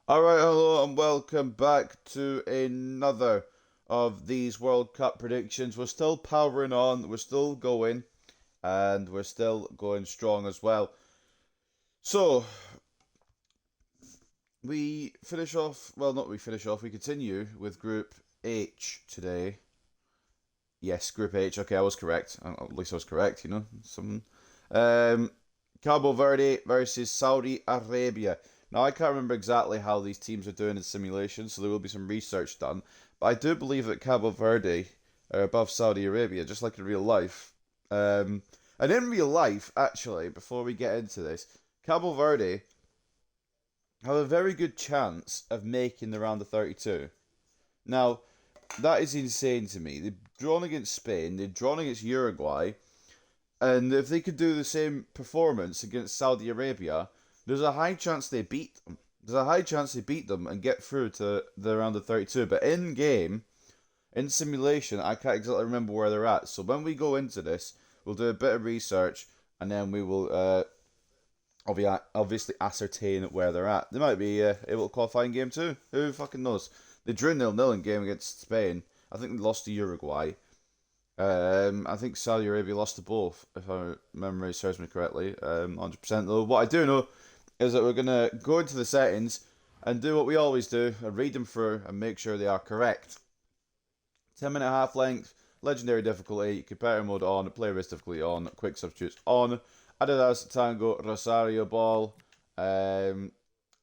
Alright, hello and welcome back to another of these World Cup predictions. We're still powering on, we're still going, and we're still going strong as well. So, we finish off, well, not we finish off, we continue with Group H today. Yes, Group H, okay, I was correct. At least I was correct, you know. Um, Cabo Verde versus Saudi Arabia. Now, I can't remember exactly how these teams are doing in simulation, so there will be some research done. But I do believe that Cabo Verde are above Saudi Arabia, just like in real life. And in real life, actually, before we get into this, Cabo Verde have a very good chance of making the round of 32. Now, that is insane to me. They've drawn against Spain, they've drawn against Uruguay, and if they could do the same performance against Saudi Arabia, there's a high chance they beat them. There's a high chance they beat them and get through to the round of 32. But in game, in simulation, I can't exactly remember where they're at. So when we go into this, we'll do a bit of research and then we will obviously ascertain where they're at. They might be able to qualify in game two. Who fucking knows? They drew 0-0 in game against Spain. I think they lost to Uruguay. I think Saudi Arabia lost to both, if my memory serves me correctly. 100% though. What I do know is that we're gonna go into the settings and do what we always do and read them through and make sure they are correct. 10-minute half length, legendary difficulty, competitor mode on, player risk difficulty on, quick substitutes on, Adidas Tango Rosario ball.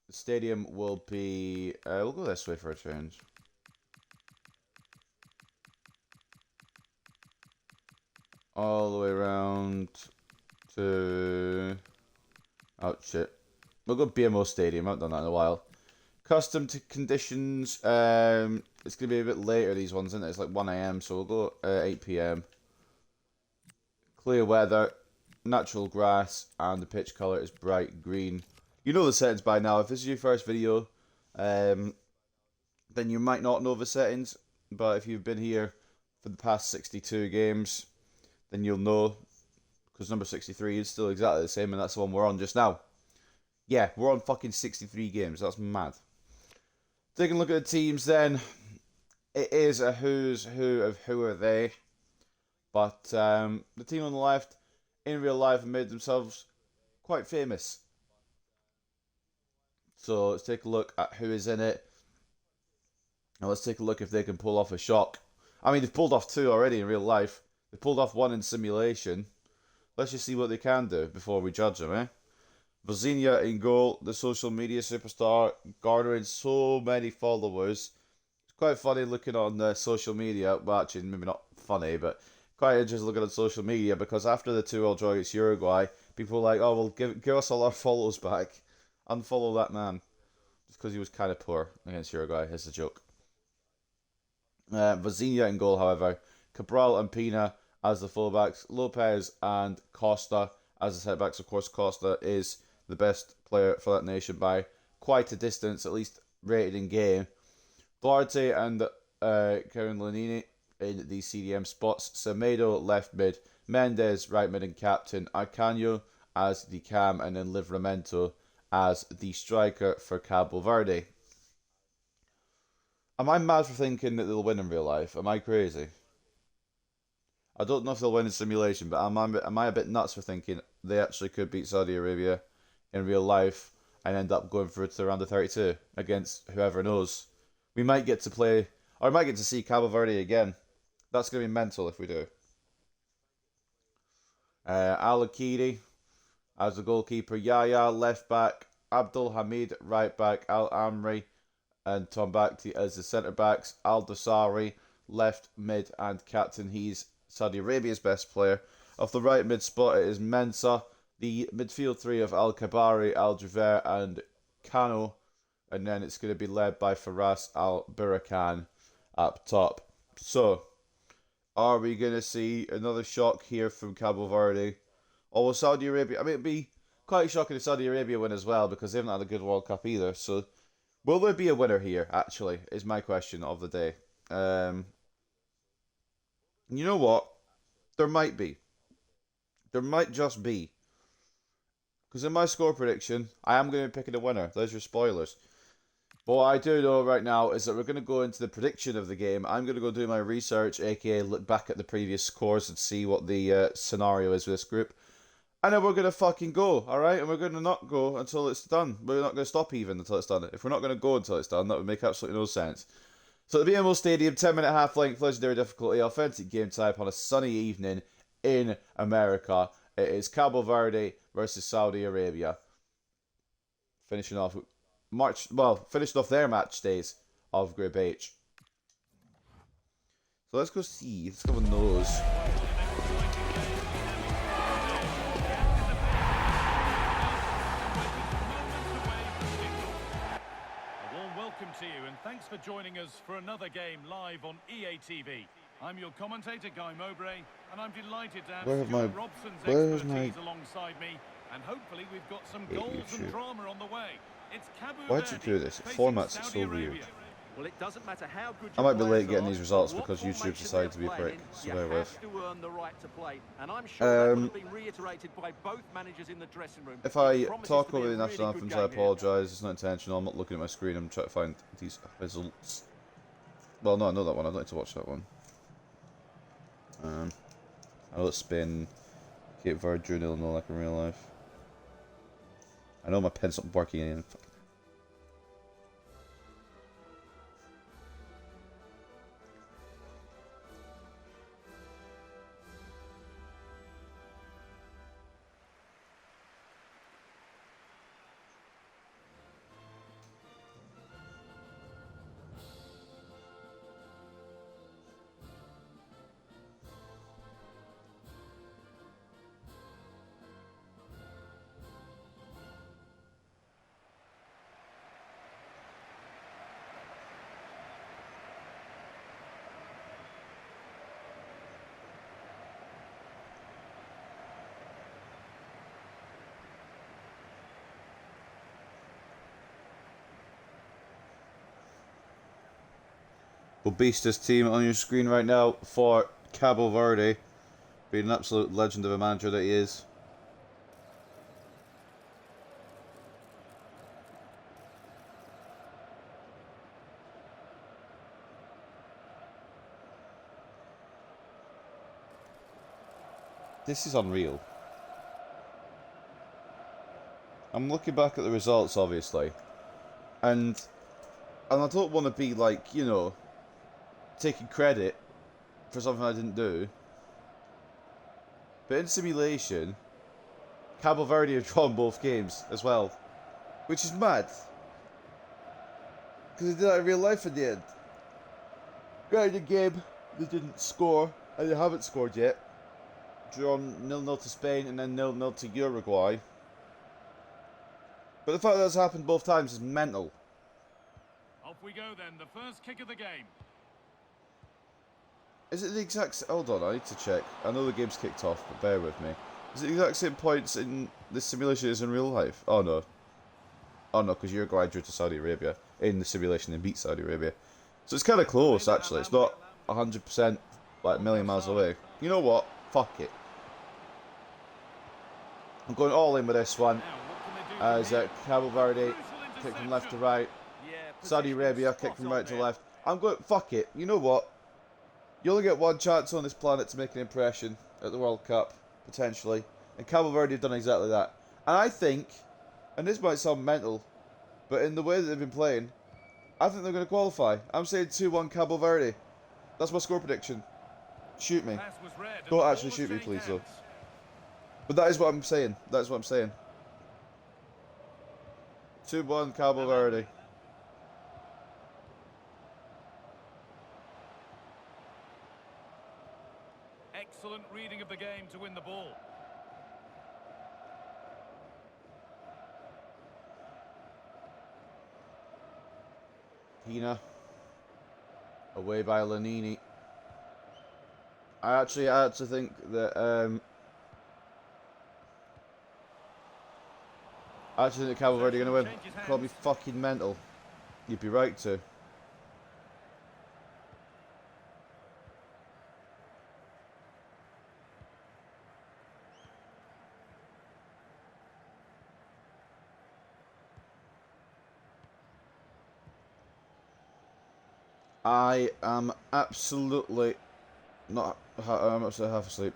Stadium will be. We'll go this way for a change. All the way around to. Oh shit. We'll go BMO Stadium. I haven't done that in a while. Custom to conditions. It's gonna be a bit later. These ones, isn't it? It's like 1 a.m. So we'll go 8 p.m. Clear weather, natural grass, and the pitch color is bright green. You know the settings by now. If this is your first video, um, then you might not know the settings. But if you've been here for the past 62 games, then you'll know, because number 63 is still exactly the same, and that's the one we're on just now. Yeah, we're on fucking 63 games. That's mad. Taking a look at the teams then, it is a who's who of who are they. But the team on the left, in real life, have made themselves quite famous. So let's take a look at who is in it. And let's take a look if they can pull off a shock. I mean, they've pulled off two already in real life. They pulled off one in simulation. Let's just see what they can do before we judge them, eh? Vozinha in goal, the social media superstar, garnering so many followers. It's quite funny looking on social media. Well, actually, maybe not funny, but quite interesting looking on social media because after the 2-0 draw against Uruguay, people were like, oh, well, give us all our follows back. Unfollow that man. Just because he was kind of poor against Uruguay. It's a joke. Vozinha in goal, however. Cabral and Pina as the fullbacks. Lopez and Costa as the centre-backs. Of course, Costa is the best player for that nation by quite a distance, at least rated in game. Duarte and Karen Lanini in the CDM spots. Semedo left mid. Mendes right mid and captain. Arcanio as the cam, and then Livramento as the striker for Cabo Verde. Am I mad for thinking that they'll win in real life? Am I crazy? I don't know if they'll win in simulation, but am I a bit nuts for thinking they actually could beat Saudi Arabia in real life and end up going through to the round of 32 against whoever knows? We might get to play, or we might get to see Cabo Verde again. That's going to be mental if we do. Al Akiri as the goalkeeper, Yaya left back, Abdul Hamid right back, Al Amri and Tom Bakti as the centre backs, Al Dosari left mid and captain. He's Saudi Arabia's best player. Off the right mid spot it is Mensah, the midfield three of Al Kabari, Al Juver and Kano, and then it's going to be led by Faras Al Burakan up top. So, are we going to see another shock here from Cabo Verde? Or will Saudi Arabia? I mean, it'd be quite shocking if Saudi Arabia win as well because they haven't had a good World Cup either. So, will there be a winner here, actually, is my question of the day. You know what? There might be. There might just be. Because in my score prediction, I am going to be picking a winner. There's your spoilers. But what I do know right now is that we're going to go into the prediction of the game. I'm going to go do my research, aka look back at the previous scores and see what the scenario is with this group. And then we're going to fucking go, alright? And we're going to not go until it's done. We're not going to stop even until it's done. If we're not going to go until it's done, that would make absolutely no sense. So at the BMO Stadium, 10-minute half-length, legendary difficulty, authentic game type on a sunny evening in America. It is Cabo Verde versus Saudi Arabia. Finishing off their match days of Group H. So let's go see. Let's go with those. To you, and thanks for joining us for another game live on EA TV. I'm your commentator, Guy Mowbray, and I'm delighted to have Stuart Robson's expertise alongside me, and hopefully we've got some goals and drama on the way. It's Cabo Verde. Why'd you do this? It formats it so weird. Well, it doesn't matter how good I might be late getting these results because YouTube decided to be a prick. So bear with. If I talk over the national anthems, I apologise. It's not intentional. I'm not looking at my screen. I'm trying to find these results. Well, no, I know that one. I don't need to watch that one. I know it's Spain, Cape Verde drew 0-0 like in real life. I know my pen's not working in. Obesta's team on your screen right now for Cabo Verde, being an absolute legend of a manager that he is. This is unreal. I'm looking back at the results, obviously, and I don't want to be like, you know, taking credit for something I didn't do, but in simulation, Cabo Verde have drawn both games as well, which is mad, because they did that in real life in the end. Granted, in game, they didn't score, and they haven't scored yet. Drawn 0-0 to Spain and then 0-0 to Uruguay. But the fact that that's happened both times is mental. Off we go then, the first kick of the game. Is it the exact... Hold on, I need to check. I know the game's kicked off, but bear with me. Is it the exact same points in this simulation as in real life? Oh no. Oh no, because Uruguay drew to Saudi Arabia. In the simulation, they beat Saudi Arabia. So it's kind of close, actually. It's not 100% like a million miles away. You know what? Fuck it. I'm going all in with this one. As Cabo Verde kick from left to right. Saudi Arabia kick from right to left. I'm going... Fuck it. You know what? You only get one chance on this planet to make an impression at the World Cup, potentially. And Cabo Verde have done exactly that. And I think, and this might sound mental, but in the way that they've been playing, I think they're going to qualify. I'm saying 2-1 Cabo Verde. That's my score prediction. Shoot me. Don't actually shoot me, please, though. But that is what I'm saying. That's what I'm saying. 2-1 Cabo Verde. Excellent reading of the game to win the ball. Pina. Away by Lanini. I actually think that I actually think Cabo Verde are going to win. Call me fucking mental. You'd be right to. I am absolutely not. I'm absolutely half asleep.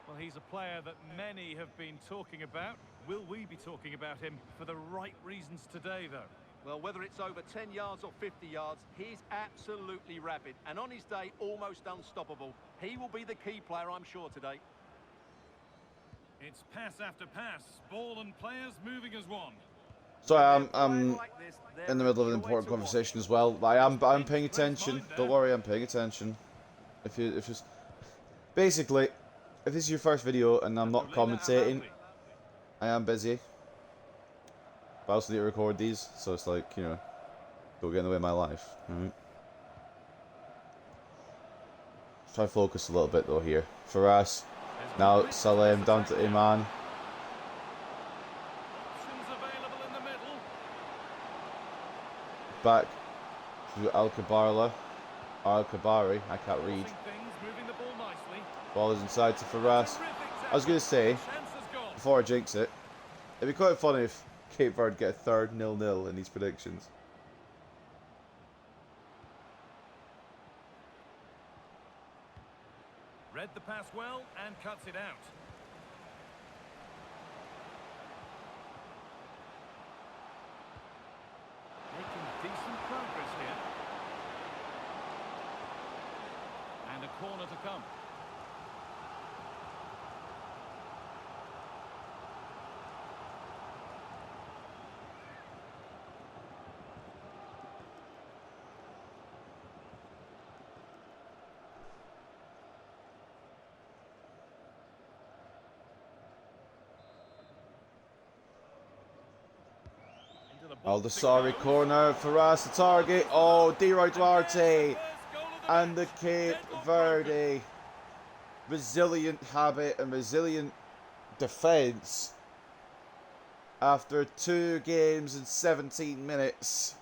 Well, he's a player that many have been talking about. Will we be talking about him for the right reasons today, though? Well, whether it's over 10 yards or 50 yards, he's absolutely rapid. And on his day, almost unstoppable. He will be the key player, I'm sure, today. It's pass after pass. Ball and players moving as one. So I'm in the middle of an important conversation as well. I'm paying attention. Don't worry, I'm paying attention. If you basically, if this is your first video and I'm not commentating, I am busy. But I also need to record these, so it's like, you know, don't get in the way of my life. Alright. Try to focus a little bit though here. For us, now Salem down to Iman. Back to Al-Kabari, I can't read. Ball is inside to Faras. I was going to say, before I jinx it, it'd be quite funny if Cape Verde get a third 0-0 in these predictions. Read the pass well and cuts it out. Making decent progress here. And a corner to come. Aldasari corner, Faras the target. Oh, Leroy Duarte and the Cape Verde resilient habit and resilient defence after 2 games and 17 minutes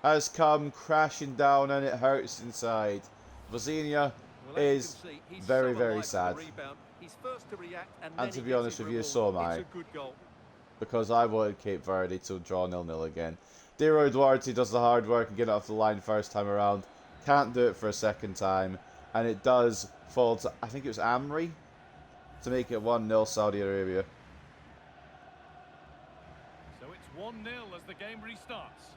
has come crashing down, and it hurts inside. Vazenia is very, very sad. And to be honest with you, so am I. Because I wanted Cape Verde to draw 0-0 again. Leroy Duarte does the hard work and get it off the line first time around. Can't do it for a second time. And it does fall to, I think it was Amri, to make it 1-0 Saudi Arabia. So it's 1-0 as the game restarts.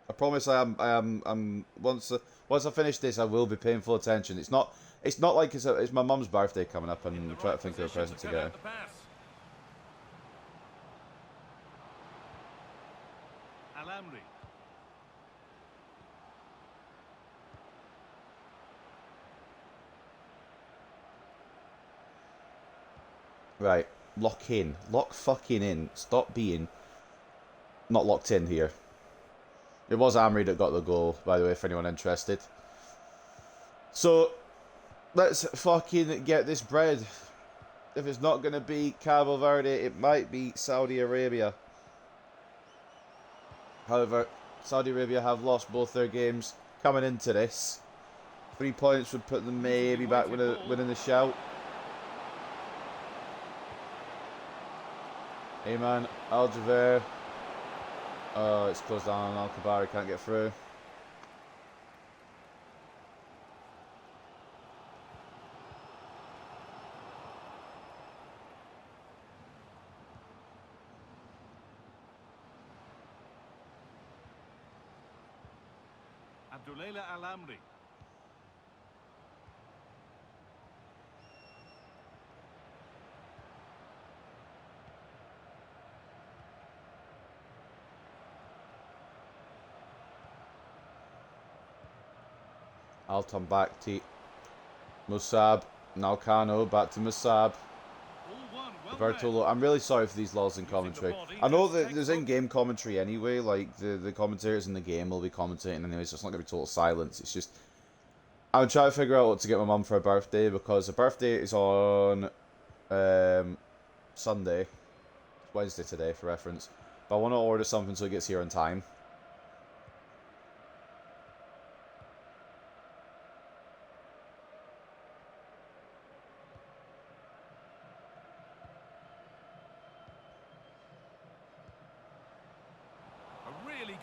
I promise I'm once I finish this I will be paying full attention. It's not like it's my mum's birthday coming up and I'm trying to think of a present to get her. Right, lock fucking in. Stop being not locked in here. It was Amri that got the goal, by the way, if anyone interested. So, let's fucking get this bread. If it's not going to be Cabo Verde, it might be Saudi Arabia. However, Saudi Arabia have lost both their games coming into this. 3 points would put them maybe back winning the shout. Ayman, Aljaver. Oh, it's closed down on Al-Kabari, can't get through. Abdullah Al-Amri. I'll turn back to Musab. Now Kano, back to Musab. Bertolo. I'm really sorry for these laws in commentary. I know that there's in-game commentary anyway, like the commentators in the game will be commentating anyway, so it's not going to be total silence. It's just, I'm trying to figure out what to get my mum for her birthday, because her birthday is on Sunday. Wednesday today, for reference. But I want to order something so it gets here on time.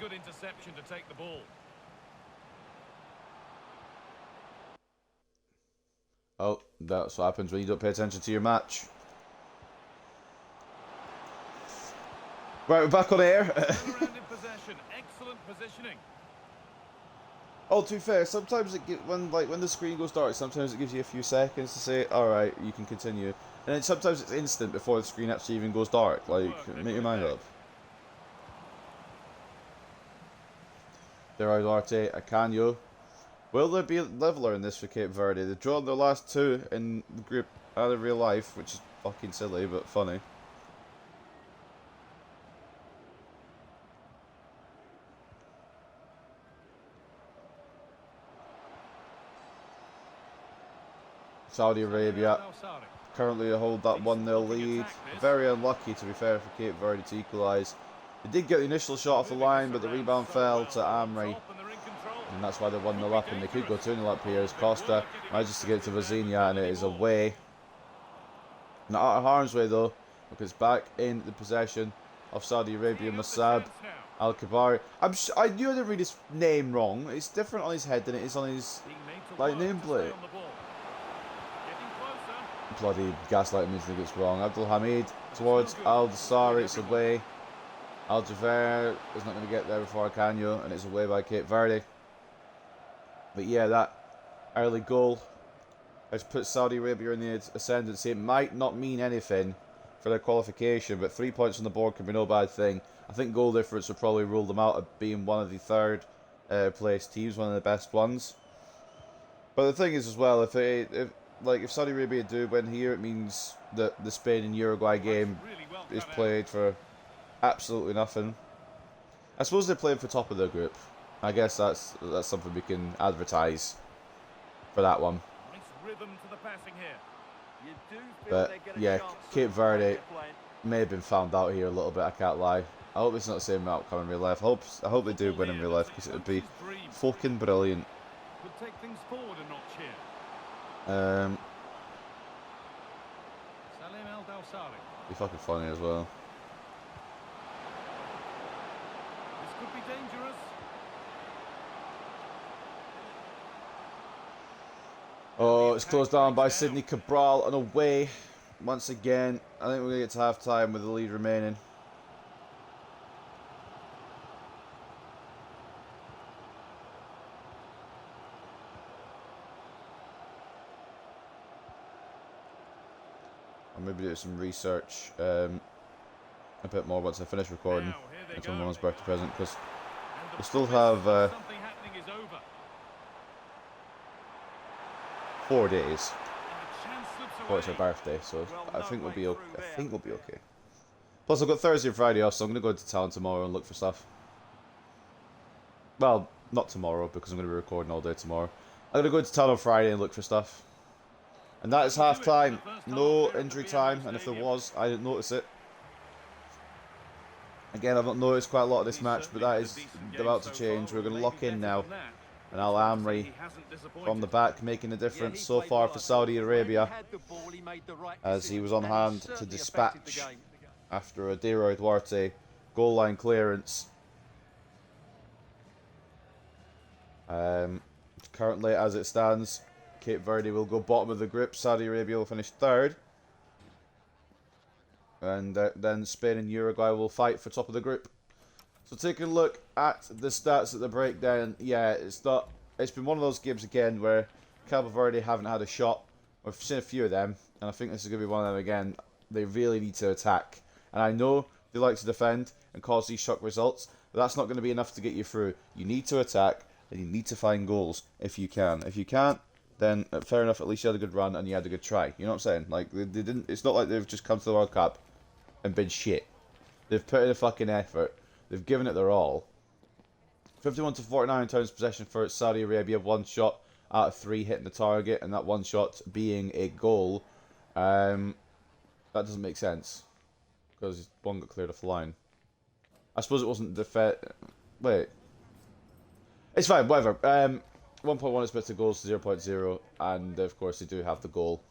Good interception to take the ball. Oh, that's what happens when you don't pay attention to your match. Right, we're back on air. Excellent positioning. Oh, to be fair, sometimes when the screen goes dark, sometimes it gives you a few seconds to say, all right, you can continue, and then sometimes it's instant before the screen actually even goes dark. Like, make your mind up. There are Duarte, Acanio. Will there be a leveler in this for Cape Verde? They've drawn their last two in the group out of real life, which is fucking silly, but funny. Saudi Arabia currently hold that 1-0 lead. Very unlucky, to be fair, for Cape Verde to equalise. They did get the initial shot off the line, but the rebound fell to Amri. And that's why they're 1-0 up, and they could go 2-0 up here as Costa manages to get to Vozinha, and it is away. Not out of harm's way though, because back in the possession of Saudi Arabia, Masab Al-Kabari. I knew I didn't read his name wrong. It's different on his head than it is on his nameplate. Bloody gaslighting me to think it's wrong. Abdul Hamid towards Al-Dasari, it's away. Al-Javer is not going to get there before Acanio, and it's away by Cape Verde. But yeah, that early goal has put Saudi Arabia in the ascendancy. It might not mean anything for their qualification, but 3 points on the board can be no bad thing. I think goal difference would probably rule them out of being one of the third place teams, one of the best ones. But the thing is as well, if Saudi Arabia do win here, it means that the Spain and Uruguay game is played for absolutely nothing. I suppose they're playing for top of their group. I guess that's something we can advertise for that one. Nice rhythm to the passing here. But yeah, Cape Verde may have been found out here a little bit, I can't lie. I hope it's not the same outcome in real life. I hope they do win in real life, because it would be fucking brilliant. Could take things forward a notch here. Salim Al-Dawsari. Be fucking funny as well. This could be dangerous. Oh, it's closed down by Sydney Cabral and away once again. I think we're going to get to half time with the lead remaining. I'll maybe do some research a bit more once I finish recording. It's my mum's birthday present, because we still have 4 days before it's her birthday, so I think we'll be okay. Plus, I've got Thursday and Friday off, so I'm going to go into town tomorrow and look for stuff. Well, not tomorrow, because I'm going to be recording all day tomorrow. I'm going to go into town on Friday and look for stuff. And that is half time. No injury time, and if there was, I didn't notice it. Again, I've not noticed quite a lot of this match, but that is about to change. We're going to lock in now. And Al Amri from the back making a difference so far for Saudi Arabia, as he was on hand to dispatch after a Deroy Duarte goal line clearance. Currently, as it stands, Cape Verde will go bottom of the group. Saudi Arabia will finish third. And then Spain and Uruguay will fight for top of the group. So taking a look at the stats at the breakdown, yeah, it's been one of those games again where Cabo Verde haven't had a shot. We've seen a few of them, and I think this is going to be one of them again. They really need to attack. And I know they like to defend and cause these shock results, but that's not going to be enough to get you through. You need to attack, then you need to find goals if you can. If you can't, then fair enough, at least you had a good run and you had a good try. You know what I'm saying? Like, they didn't. It's not like they've just come to the World Cup and been shit. They've put in a fucking effort. They've given it their all. 51 to 49 in terms of possession for Saudi Arabia. 1 shot out of 3 hitting the target, and that 1 shot being a goal. That doesn't make sense because 1 got cleared off the line. I suppose it wasn't the wait. It's fine, whatever. 1.1 is split to goals to 0.0, and of course they do have the goal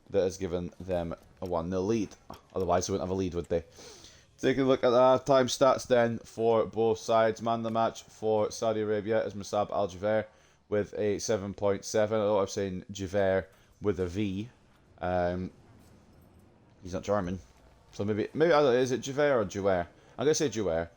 that has given them a 1-0 lead. Otherwise they wouldn't have a lead, would they? Taking a look at the half-time stats then for both sides. Man of the match for Saudi Arabia is Musab Al-Javer with a 7.7. I know I'm saying Javer with a V. He's not German. So maybe I don't know, is it Javer or Jawer? I'm going to say Jawer.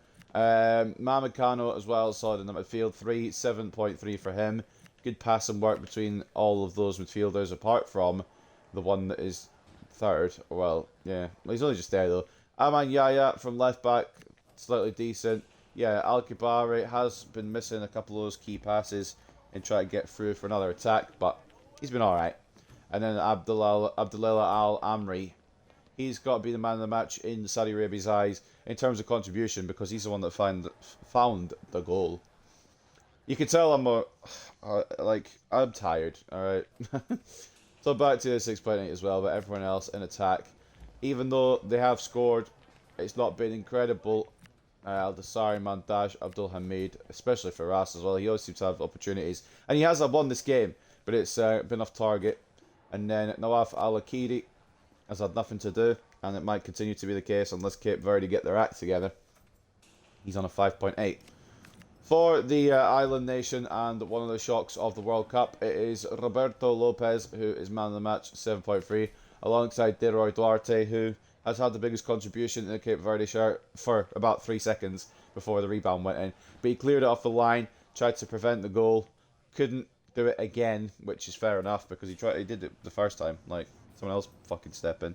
Mohamed Kano as well, solid in the midfield. 7.3 for him. Good pass and work between all of those midfielders, apart from the one that is third. Well, yeah, he's only just there though. Aman Yaya from left back, slightly decent. Yeah, Al Kibari has been missing a couple of those key passes and trying to get through for another attack, but he's been alright. And then Abdullah Al Amri, he's got to be the man of the match in Saudi Arabia's eyes in terms of contribution, because he's the one that found the goal. You can tell I'm tired, alright? So back to the 6.8 as well, but everyone else in attack. Even though they have scored, it's not been incredible. Al-Dasari, Montage, Abdul Hamid, especially for Ras as well. He always seems to have opportunities. And he has won this game, but it's been off target. And then Nawaf Al-Akiri has had nothing to do, and it might continue to be the case unless Cape Verde get their act together. He's on a 5.8. For the island nation and one of the shocks of the World Cup, it is Roberto Lopez, who is man of the match, 7.3. Alongside Deroy Duarte, who has had the biggest contribution in the Cape Verde shirt for about 3 seconds before the rebound went in. But he cleared it off the line, tried to prevent the goal, couldn't do it again, which is fair enough because he did it the first time. Like, someone else fucking step in.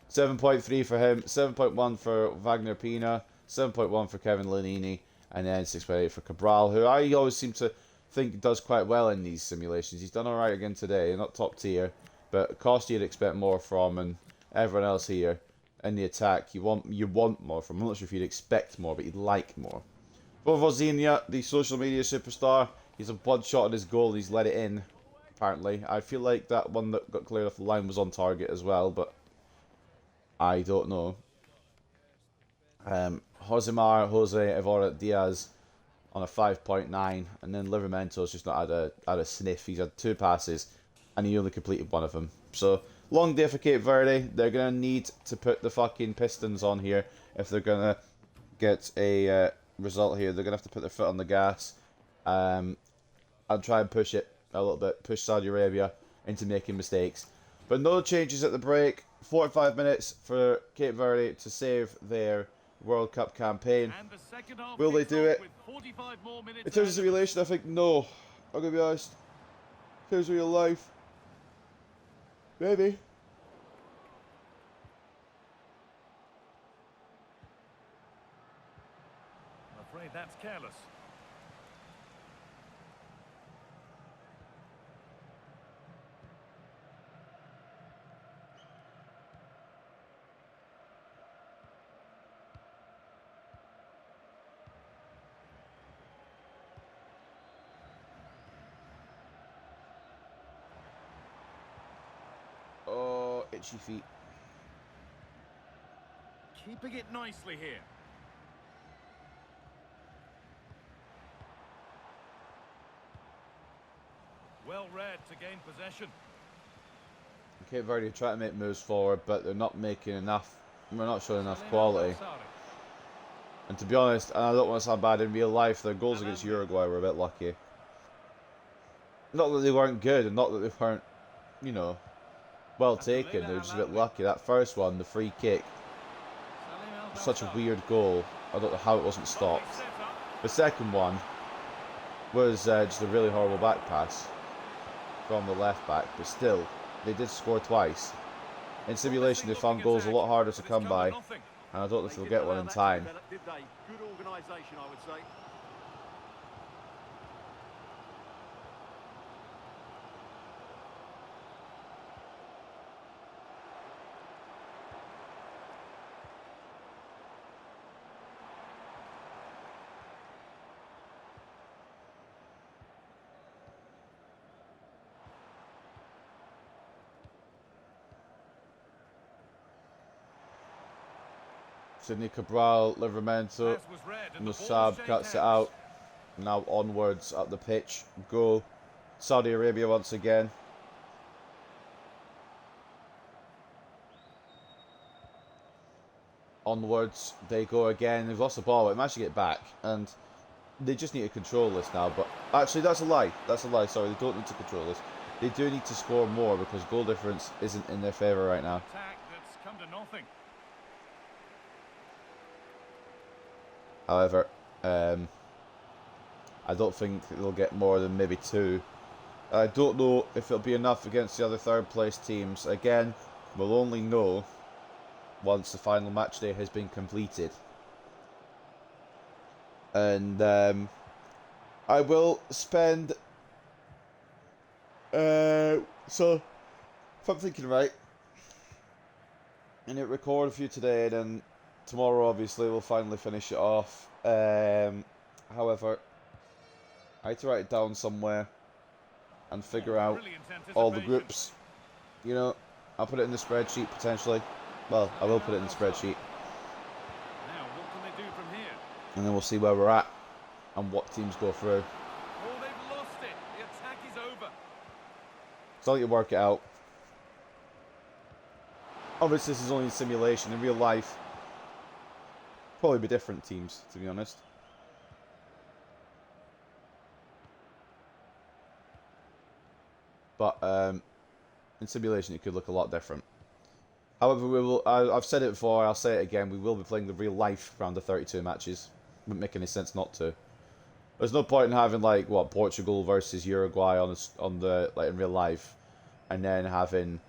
7.3 for him, 7.1 for Wagner Pina, 7.1 for Kevin Lanini, and then 6.8 for Cabral, who I always seem to think does quite well in these simulations. He's done alright again today, not top tier. But Costa you'd expect more from, and everyone else here in the attack you want more from. I'm not sure if you'd expect more, but you'd like more. For Vozinha, the social media superstar, he's a one shot at his goal and he's let it in, apparently. I feel like that one that got cleared off the line was on target as well, but I don't know. Jose Evora Diaz on a 5.9, and then Livermento's just not had a sniff. He's had 2 passes and he only completed 1 of them. So, long day for Cape Verde. They're going to need to put the fucking Pistons on here if they're going to get a result here. They're going to have to put their foot on the gas and try and push it a little bit. Push Saudi Arabia into making mistakes. But no changes at the break. 45 minutes for Cape Verde to save their World Cup campaign. Will they do it? In terms of simulation, I think no. I'm going to be honest. In terms of real life, maybe. I'm afraid that's careless. Oh, itchy feet. Keeping it nicely here. Well read to gain possession. Cape Verde are trying to make moves forward, but they're not making enough. We're not showing enough quality. And to be honest, and I don't want to sound bad, in real life, their goals against Uruguay were a bit lucky. Not that they weren't good, and not that they weren't, you know, well taken. They were just a bit lucky. That first one, the free kick, such a weird goal. I don't know how it wasn't stopped. The second one was just a really horrible back pass from the left back, but still, they did score twice. In simulation, they found goals a lot harder to come by, and I don't know if they'll get one in time. Good organisation, I would say. Sidney Cabral, Livramento, Musab cuts it out. Now onwards up the pitch. Go. Saudi Arabia once again. Onwards they go again. They've lost the ball, but they managed to get back. And they just need to control this now. But actually, that's a lie. That's a lie. Sorry, they don't need to control this. They do need to score more because goal difference isn't in their favour right now. That's come to nothing. However, I don't think they'll get more than maybe 2. I don't know if it'll be enough against the other third place teams. Again, we'll only know once the final match day has been completed. And I will spend... so, if I'm thinking right, and record a few today, and then tomorrow obviously we'll finally finish it off. However, I had to write it down somewhere and figure out all the groups. You know, I'll put it in the spreadsheet potentially. Well, I will put it in the spreadsheet. Now, what can they do from here? And then we'll see where we're at and what teams go through. Oh, they've lost it. The attack is over. So I'll let you work it out. Obviously, this is only a simulation. In real life, probably be different teams, to be honest. But in simulation, it could look a lot different. However, we will. I've said it before. I'll say it again. We will be playing the real life round of 32 matches. Wouldn't make any sense not to. There's no point in having like what Portugal versus Uruguay on the like in real life, and then having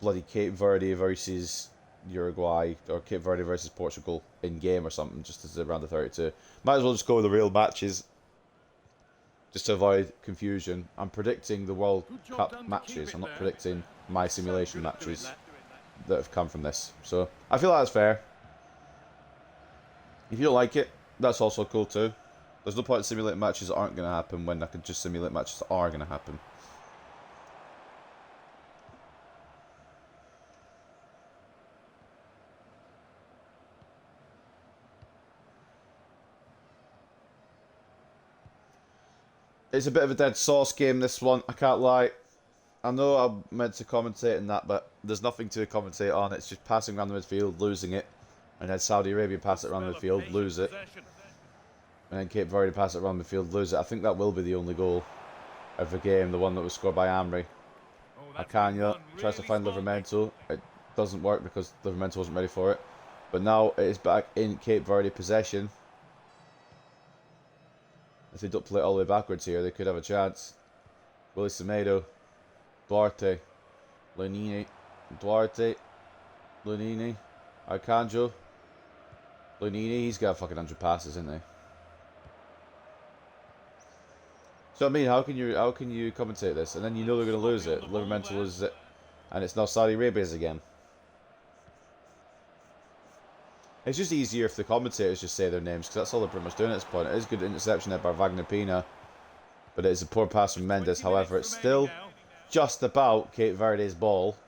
bloody Cape Verde versus Uruguay or Cape Verde versus Portugal in game or something just as a round of 32. Might as well just go with the real matches. Just to avoid confusion. I'm predicting the World Cup matches. I'm not predicting my simulation matches that have come from this. So, I feel like that's fair. If you don't like it, that's also cool too. There's no point in simulating matches that aren't going to happen when I can just simulate matches that are going to happen. It's a bit of a dead sauce game, this one, I can't lie. I know I'm meant to commentate in that, but there's nothing to commentate on. It's just passing around the midfield, losing it. And then Saudi Arabia pass it around the midfield, lose it. And then Cape Verde pass it around the midfield, lose it. I think that will be the only goal of the game, the one that was scored by Amri. Acanya tries to find Livramento. It doesn't work because Livramento wasn't ready for it. But now it is back in Cape Verde possession. If they don't play it all the way backwards here, they could have a chance. Willie Semedo, Duarte, Lunini, Duarte, Lunini, Arcanjo, Lunini. He's got fucking 100 passes, isn't he? So I mean, how can you commentate this and then you know they're going to lose it? Livramento loses it, and it's now Saudi Arabia's again. It's just easier if the commentators just say their names, because that's all they're pretty much doing at this point. It is good interception there by Wagner Pina, but it is a poor pass from Mendes. However, it's still just about Cape Verde's ball.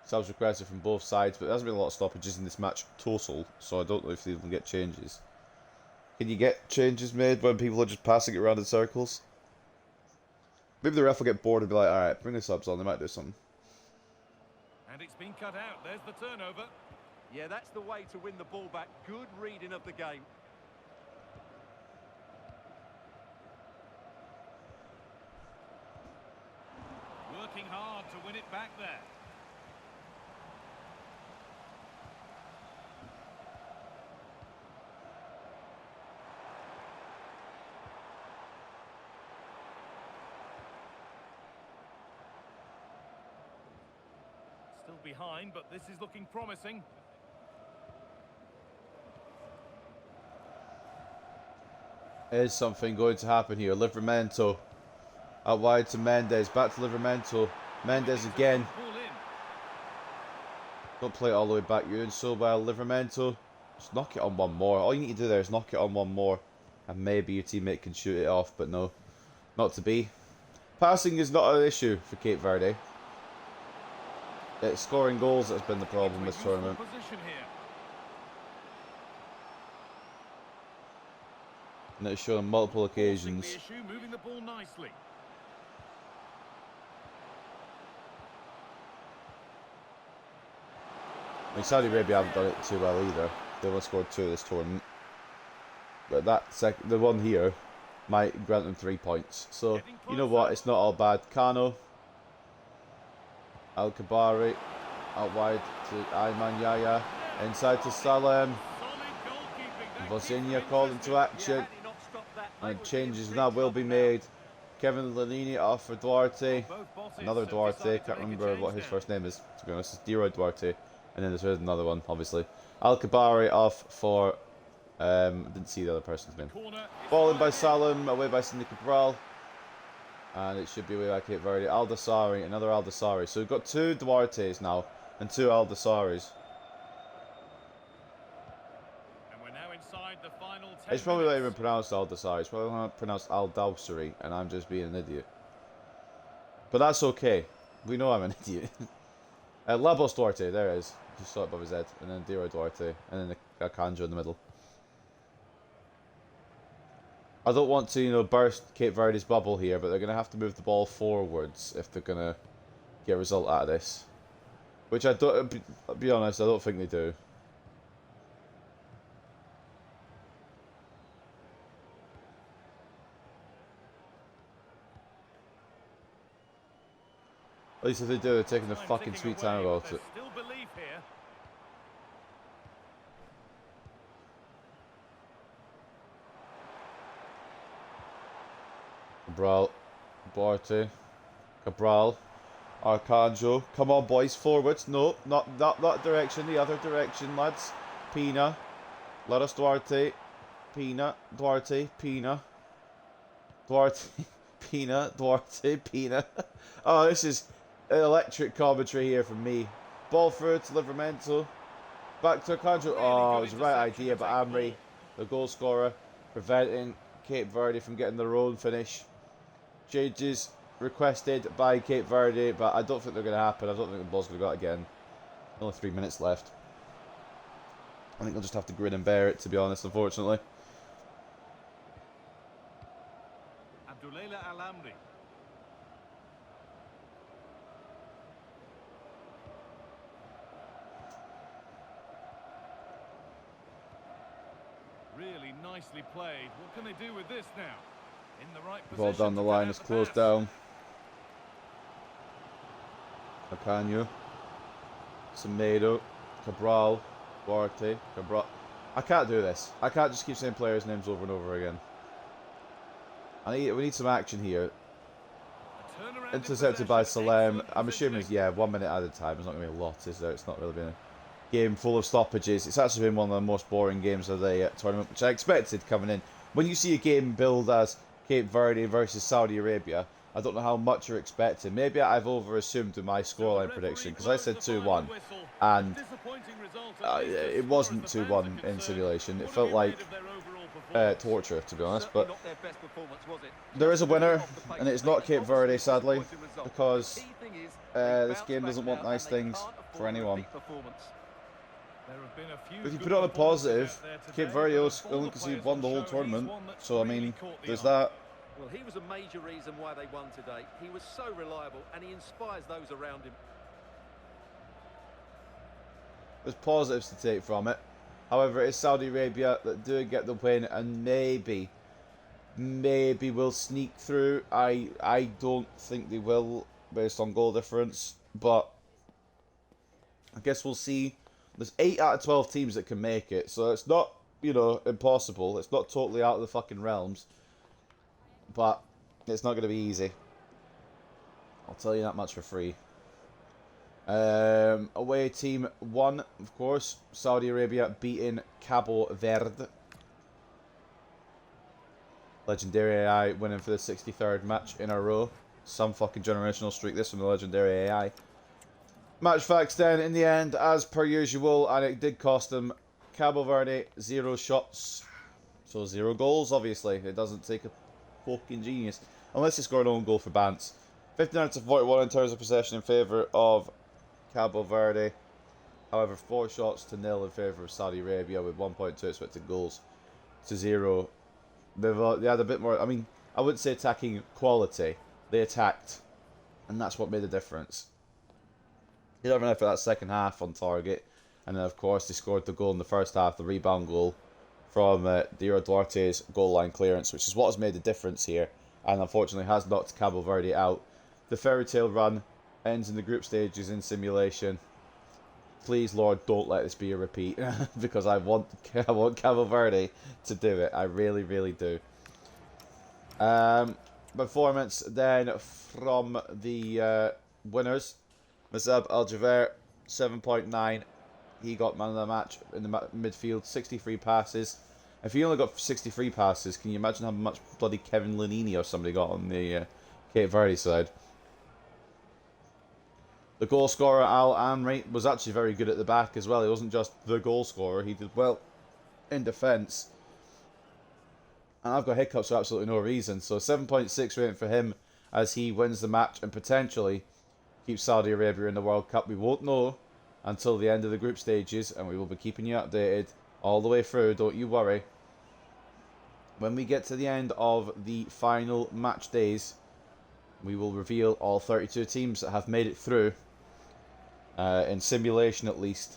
Subs requested from both sides, but there hasn't been a lot of stoppages in this match total, so I don't know if they even get changes. Can you get changes made when people are just passing it around in circles? Maybe the ref will get bored and be like, alright, bring the subs on, they might do something. And it's been cut out. There's the turnover. Yeah, that's the way to win the ball back. Good reading of the game. Working hard to win it back there. Still behind, but this is looking promising. Is something going to happen here? Livramento out wide to Mendes, back to Livramento. Mendes again. Don't play it all the way back. You're doing so well. Livramento, just knock it on one more. All you need to do there is knock it on one more, and maybe your teammate can shoot it off. But no, not to be. Passing is not an issue for Cape Verde. It's scoring goals that's been the problem this tournament. And it's shown on multiple occasions. Moving the ball nicely. I mean, Saudi Arabia haven't done it too well either. They've only scored 2 this tournament. But the one here might grant them 3 points. So, you know what? It's not all bad. Kano. Al-Kabari. Out wide to Ayman Yaya. Inside to Salem. Vozinha called into action. And changes now will be made. Kevin Lanini off for Duarte. Another Duarte. Can't remember what his first name is, to be honest. It's Dero Duarte. And then there's another one, obviously. Al-Kabari off for... didn't see the other person's name. Ball in by Salem, away by Cindy Cabral. And it should be away by Cape Verde. Aldasari, another Aldasari. So we've got 2 Duartes now, and 2 Aldasaris. And we're now inside the final 10 It's probably not even pronounced Aldasari. It's probably not pronounced Aldalsari, and I'm just being an idiot. But that's okay. We know I'm an idiot. Labos Duarte, there it is. Just saw it above his head. And then Dero Duarte. And then Akanjo in the middle. I don't want to, you know, burst Cape Verde's bubble here, but they're going to have to move the ball forwards if they're going to get a result out of this. Which I don't, I'll be honest, I don't think they do. At least if they do, they're taking the fucking sweet time about it. Still belief here. Cabral, Duarte, Cabral, Arcanjo. Come on, boys, forwards. No, not that direction, the other direction, lads. Pina, let us Duarte, Pina, Duarte, Pina, Duarte, Pina, Duarte, Pina. Oh, this is electric commentary here from me. Ball through to Livramento. Back to Arcanjo. Oh, it was the right idea, but Amri, the goal scorer, preventing Cape Verde from getting their own finish. Changes requested by Cape Verde, but I don't think they're going to happen. I don't think the ball's going to go out again. Only 3 minutes left. I think they'll just have to grin and bear it, to be honest, unfortunately. Abdullah Al-Amri. Really nicely played. What can they do with this now? In the right position. Ball down the line is closed down. Akanyo, Semedo, Cabral, Duarte, Cabral. I can't do this. I can't just keep saying players' names over and over again. We need some action here. Intercepted by Salem. I'm assuming it's, 1 minute at a time. It's not going to be a lot, is there? It's not really been a game full of stoppages. It's actually been one of the most boring games of the tournament, which I expected coming in. When you see a game billed as Cape Verde versus Saudi Arabia, I don't know how much you're expecting. Maybe I've over-assumed with my scoreline prediction, because I said 2-1, and it wasn't 2-1 in simulation. It felt like torture, to be honest, but there is a winner, and it's not Cape Verde, sadly, because this game doesn't want nice things for anyone. If you put it on a positive, Cape Verde only conceded 1 the whole tournament, so I mean, there's that. Well, he was a major reason why they won today. He was so reliable, and he inspires those around him. There's positives to take from it. However, it's Saudi Arabia that do get the win, and maybe will sneak through. I don't think they will, based on goal difference, but I guess we'll see. There's 8 out of 12 teams that can make it, so it's not, you know, impossible. It's not totally out of the fucking realms, but it's not going to be easy. I'll tell you that much for free. Away team 1, of course, Saudi Arabia beating Cabo Verde. Legendary AI winning for the 63rd match in a row. Some fucking generational streak this from the Legendary AI. Match facts then, in the end, as per usual, and it did cost them. Cabo Verde, 0 shots. So 0 goals, obviously. It doesn't take a fucking genius. unless he scored an own goal for Bance. 59-41 in terms of possession in favour of Cabo Verde. However, 4 shots to 0 in favour of Saudi Arabia with 1.2 expected goals to 0. They had a bit more, I mean, I wouldn't say attacking quality. They attacked, and that's what made the difference. He had enough for that second half on target, and then of course they scored the goal in the first half, the rebound goal from Diego Duarte's goal line clearance, which is what has made the difference here, and unfortunately has knocked Cabo Verde out. The fairy tale run ends in the group stages in simulation. Please, Lord, don't let this be a repeat, because I want Cabo Verde to do it. I really, really do. Performance then from the winners. Mazab Al-Javer, 7.9. He got man of the match in the midfield, 63 passes. If he only got 63 passes, can you imagine how much bloody Kevin Lanini or somebody got on the Cape Verde side? The goal scorer, Al Amri, was actually very good at the back as well. He wasn't just the goal scorer. He did well in defence. And I've got hiccups for absolutely no reason. So 7.6 rating for him as he wins the match and potentially keeps Saudi Arabia in the World Cup. We won't know until the end of the group stages, and we will be keeping you updated all the way through. Don't you worry. When we get to the end of the final match days, we will reveal all 32 teams that have made it through, in simulation at least.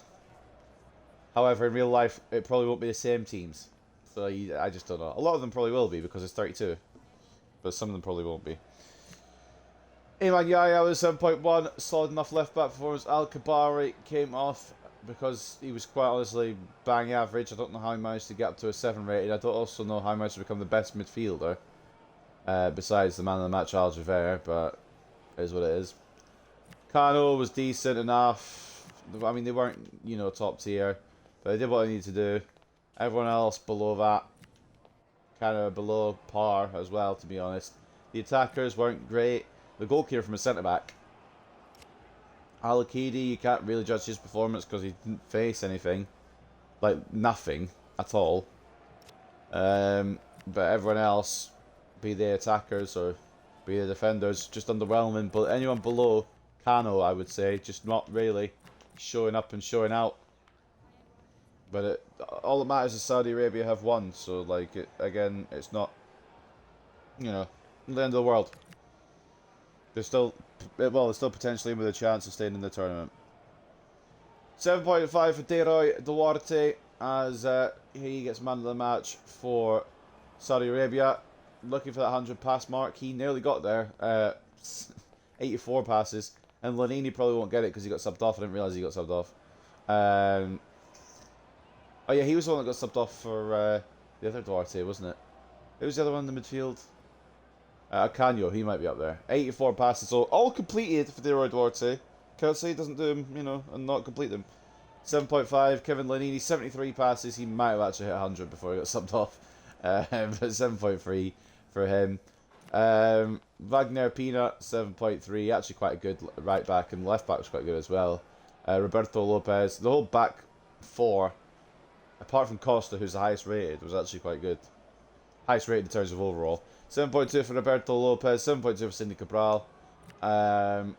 However, in real life, it probably won't be the same teams. So I just don't know. A lot of them probably will be because it's 32. But some of them probably won't be. Iman Yahya was 7.1. Solid enough left-back performance. Al-Kabari came off because he was quite honestly bang average. I don't know how he managed to get up to a 7 rated. I don't also know how he managed to become the best midfielder. Besides the man of the match, Al-Javer, but it is what it is. Kano was decent enough. I mean, they weren't, you know, top tier, but they did what they needed to do. Everyone else below that, kind of below par as well, to be honest. The attackers weren't great. The goalkeeper from a centre-back, Al-Akidi, you can't really judge his performance because he didn't face anything. Like, nothing at all. But everyone else, be they attackers or be they defenders, just underwhelming. But anyone below Kano, I would say, just not really showing up and showing out. But all that matters is Saudi Arabia have won, so like again, it's not, you know, the end of the world. They're still, well, they're still potentially with a chance of staying in the tournament. 7.5 for Deroy Duarte as he gets man of the match for Saudi Arabia. Looking for that 100 pass mark, he nearly got there. 84 passes, and Lanini probably won't get it because he got subbed off. I didn't realise he got subbed off. Oh yeah, he was the one that got subbed off for the other Duarte, wasn't it? Who was the other one in the midfield? Canio, he might be up there. 84 passes, so all completed for Deroy Duarte. Can't say he doesn't do them, you know, and not complete them. 7.5, Kevin Lanini, 73 passes. He might have actually hit 100 before he got subbed off. But 7.3 for him. Wagner Pina, 7.3. Actually quite a good right back, and left back was quite good as well. Roberto Lopez, the whole back four, apart from Costa, who's the highest rated, was actually quite good. Highest rated in terms of overall. 7.2 for Roberto Lopez, 7.2 for Cindy Cabral. Ryan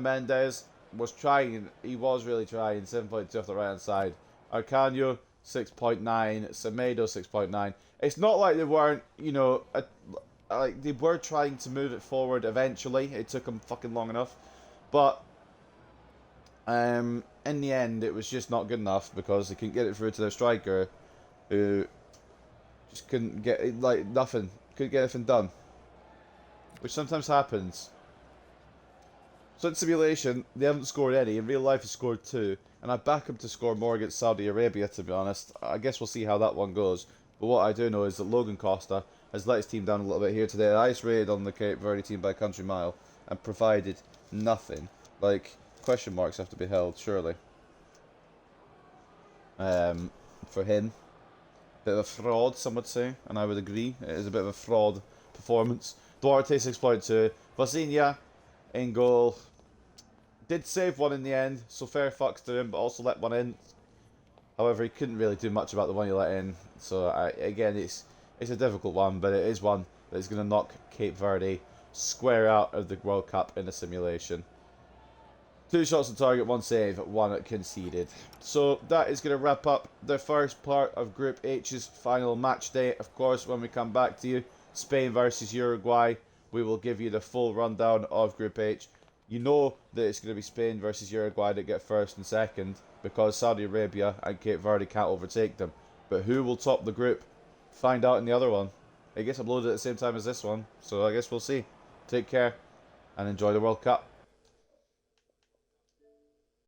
Mendes was trying, he was really trying, 7.2 off the right hand side. Arcanio, 6.9. Semedo, 6.9. It's not like they weren't, you know, like they were trying to move it forward eventually. It took them fucking long enough. But in the end, it was just not good enough because they couldn't get it through to their striker, who just couldn't get it, like nothing, couldn't get anything done, which sometimes happens. So in simulation, they haven't scored any. In real life, he scored 2, and I back him to score more against Saudi Arabia. To be honest, I guess we'll see how that one goes. But what I do know is that Logan Costa has let his team down a little bit here today. Ice raid on the Cape Verde team by country mile and provided nothing. Like, question marks have to be held, surely. For him, bit of a fraud, some would say, and I would agree. It is a bit of a fraud performance. Duarte 6.2. Vasinia in goal. Did save one in the end, so fair fucks to him, but also let one in. However, he couldn't really do much about the one he let in. So again, it's a difficult one, but it is one that is going to knock Cape Verde square out of the World Cup in a simulation. 2 shots on target, 1 save, 1 conceded. So that is going to wrap up the first part of Group H's final match day. Of course, when we come back to you, Spain versus Uruguay, we will give you the full rundown of Group H. You know that it's going to be Spain versus Uruguay that get first and second, because Saudi Arabia and Cape Verde can't overtake them. But who will top the group? Find out in the other one. It gets uploaded at the same time as this one, so I guess we'll see. Take care and enjoy the World Cup.